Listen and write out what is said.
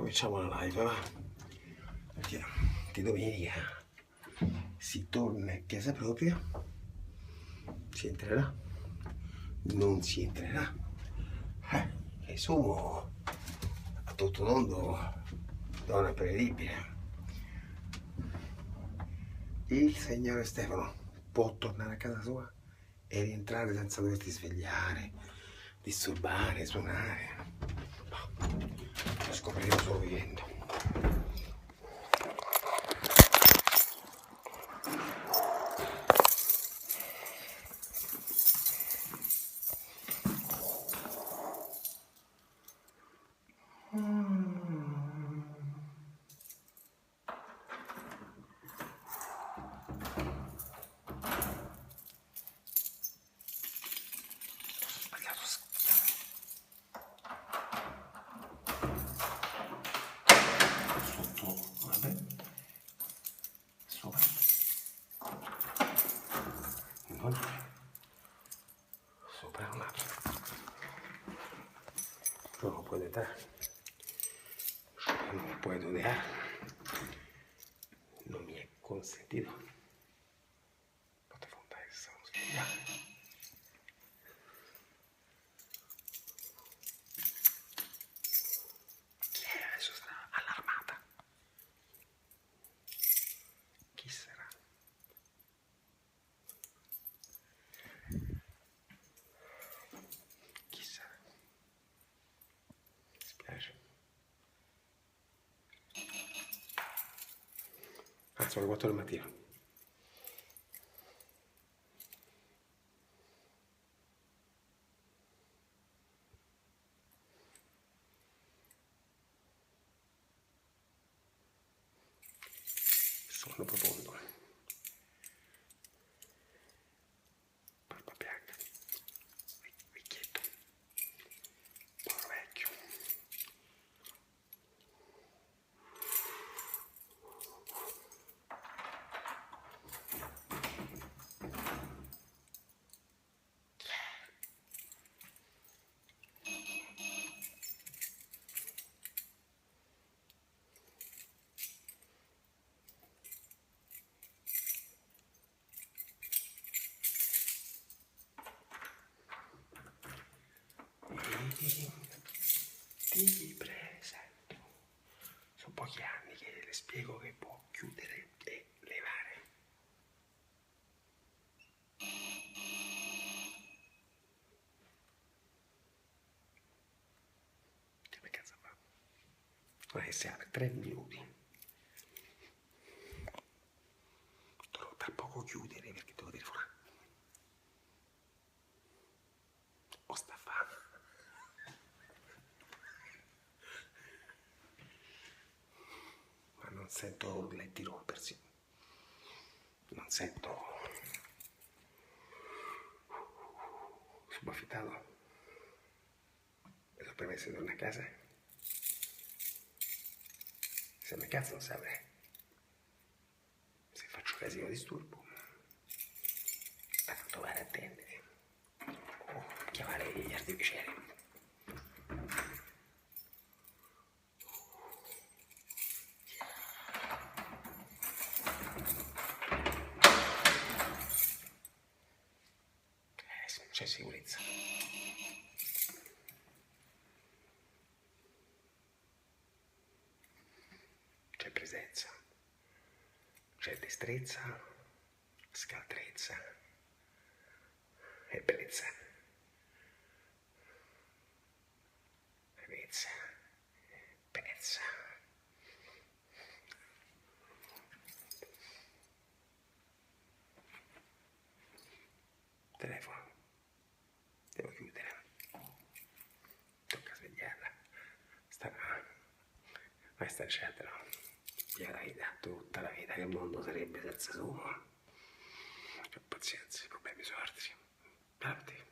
Cominciamo la live, va? Di domenica si torna a casa propria, si entrerà, non si entrerà, e sumo a tutto mondo donna prevedibile. Il signore Stefano può tornare a casa sua e rientrare senza doverti svegliare, disturbare, suonare. Lo scopriremo solo vivendo. Sopra un lato non puoi dare, non puoi dare, non mi è consentito. Potevo andare a svegliare. Chi è? Adesso sarà allarmata. Chi sarà? Chi sarà? Mi spiace. Sono le 4 del mattino. Sonno profondo. Barba bianca. Vecchietto. Buono vecchio. Ti presento. Sono pochi anni che le spiego che può chiudere e levare. Che cazzo fa? Ma che siamo 3 minuti. Dovrò tra poco chiudere perché devo telefonare. O sta a fare. Non sento urletti rompersi, non sento subaffettato. Mi sono permesso di tornare a casa. Se mi cazzo non si apre. Se faccio casino disturbo, a trovare attendere o chiamare gli artificieri. C'è sicurezza. C'è presenza. C'è destrezza, scaltrezza e bellezza. Bellezza, bellezza. Telefono. Devo chiudere. Tocca svegliarla. Ma sta eccetera. Via la vita, tutta la vita, che mondo sarebbe senza suo? C'ho pazienza, i problemi sono altri. Parti.